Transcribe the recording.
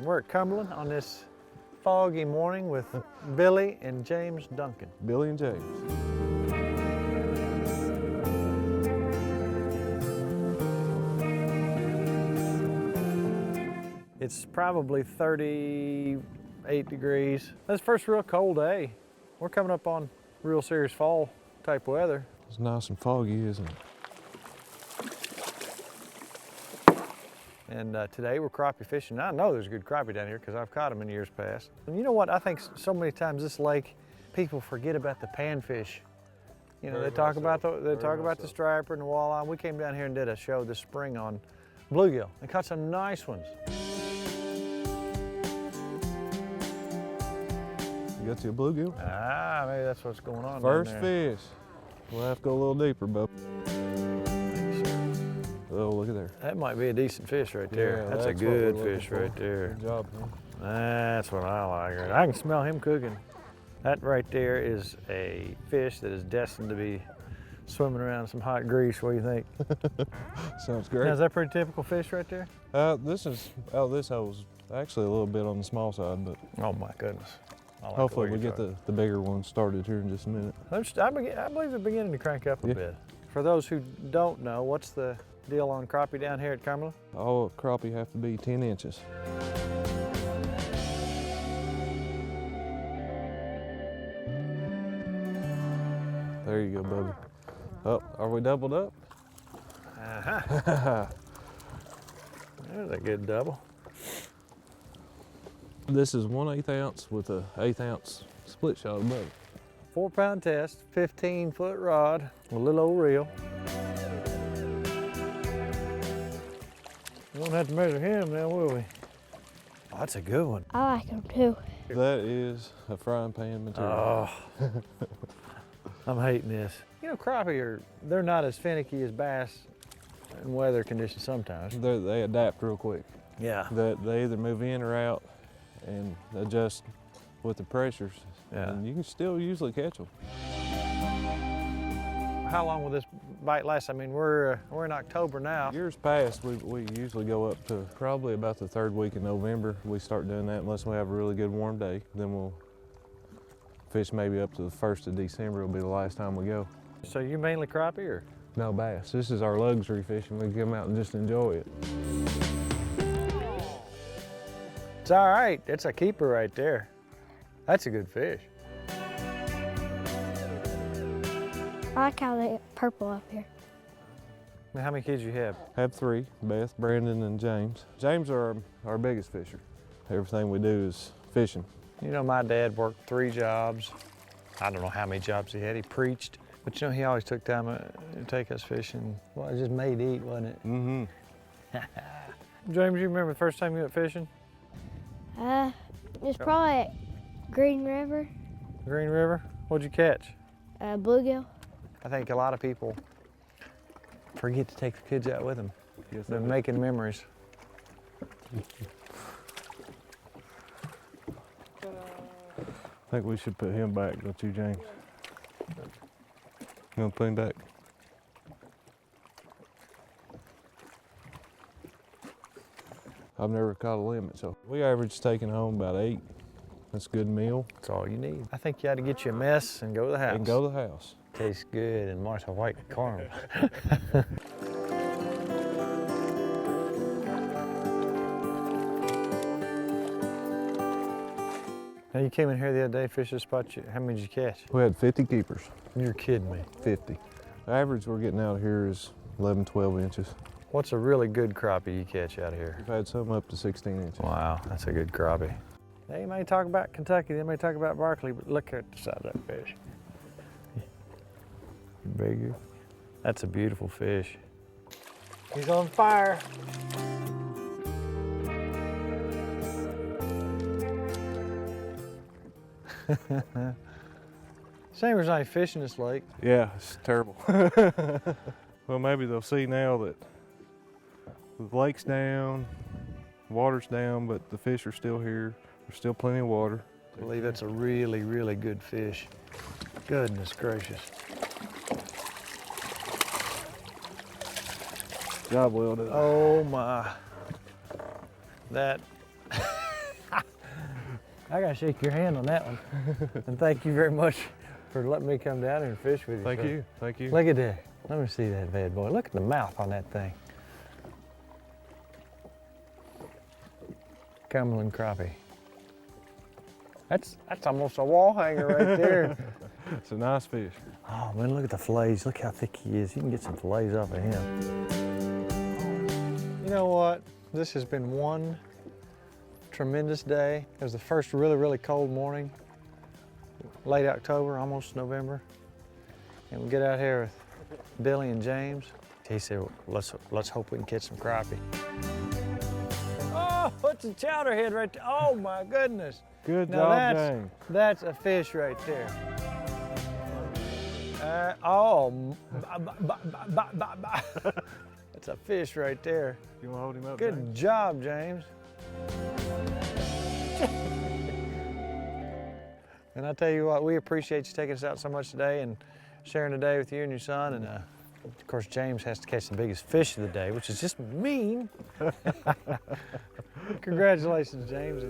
And we're at Cumberland on this foggy morning with Billy and James Duncan. Billy and James. It's probably 38 degrees. That's the first real cold day. We're coming up on real serious fall type weather. It's nice and foggy, isn't it? And today we're crappie fishing. I know there's good crappie down here because I've caught them in years past. And you know what? I think so many times this lake, people forget about the panfish. You know, they talk about the striper and the walleye. We came down here and did a show this spring on bluegill and caught some nice ones. You got you a bluegill? Ah, maybe that's what's going on. First fish. We'll have to go a little deeper, bub. Oh, look at there. That might be a decent fish right there. Yeah, that's a good fish right there. Good job, man. That's what I like. I can smell him cooking. That right there is a fish that is destined to be swimming around some hot grease. What do you think? Sounds great. Now, is that a pretty typical fish right there? This is out of this hose. Actually, a little bit on the small side, but Oh my goodness. I like hopefully we get the bigger one started here in just a minute. I believe they're beginning to crank up a bit. For those who don't know, what's the deal on crappie down here at Cumberland? All crappie have to be 10 inches. There you go, Bubby. Oh, are we doubled up? Uh-huh. There's a good double. This is 1/8 ounce with a 1/8 ounce split shot above. 4-pound test, 15-foot rod, a little old reel. We won't have to measure him now, will we? Oh, that's a good one. I like them too. That is a frying pan material. Oh, I'm hating this. You know, crappie they're not as finicky as bass in weather conditions sometimes. They adapt real quick. Yeah. They either move in or out and adjust with the pressures. Yeah. And you can still usually catch them. How long will this bite last? I mean, we're in October now. Years past, we usually go up to probably about the 3rd week in November. We start doing that unless we have a really good warm day. Then we'll fish maybe up to the 1st of December. It'll be the last time we go. So you mainly crappie or? No bass. This is our luxury fishing. We come out and just enjoy it. It's all right. It's a keeper right there. That's a good fish. I like how they purple up here. How many kids you have? I have 3, Beth, Brandon, and James. James are our biggest fisher. Everything we do is fishing. You know, my dad worked 3 jobs. I don't know how many jobs he had. He preached, but you know, he always took time to take us fishing. Well, it just made to eat, wasn't it? Mm-hmm. James, you remember the first time you went fishing? It's probably at Green River, Green River? What'd you catch? bluegill. I think a lot of people forget to take the kids out with them. Yes, They're making memories. I think we should put him back, don't you, James? You want to put him back? I've never caught a limit, so we average taking home about 8. That's a good meal. That's all you need. I think you had to get you a mess and go to the house. And go to the house. Tastes good and Martha White caramel. Now you came in here the other day, fished this spot. How many did you catch? We had 50 keepers. You're kidding me. 50. The average we're getting out here is 11, 12 inches. What's a really good crappie you catch out of here? We've had some up to 16 inches. Wow, that's a good crappie. They may talk about Kentucky, they may talk about Berkeley, but look at the size of that fish. Bigger. That's a beautiful fish. He's on fire. Shame there's not fish in this lake. Yeah, it's terrible. Well, maybe they'll see now that the lake's down, water's down, but the fish are still here. There's still plenty of water. I believe that's a really, really good fish. Goodness gracious. Job well done. Oh my. That I gotta shake your hand on that one. And thank you very much for letting me come down here and fish with you. Thank you. Thank you. Look at that. Let me see that bad boy. Look at the mouth on that thing. Cumberland Crappie. That's almost a wall hanger right there. It's a nice fish. Oh man, look at the fillets. Look how thick he is. You can get some fillets off of him. You know what? This has been one tremendous day. It was the first really, really cold morning. Late October, almost November. And we get out here with Billy and James. He said, let's hope we can catch some crappie. Oh, what's a chowderhead right there? Oh my goodness. Good Now job, James. that's a fish right there. That's a fish right there. You want to hold him up, Good James? job, James. And I tell you what, we appreciate you taking us out so much today and sharing the day with you and your son. And of course, James has to catch the biggest fish of the day, which is just mean. Congratulations, James.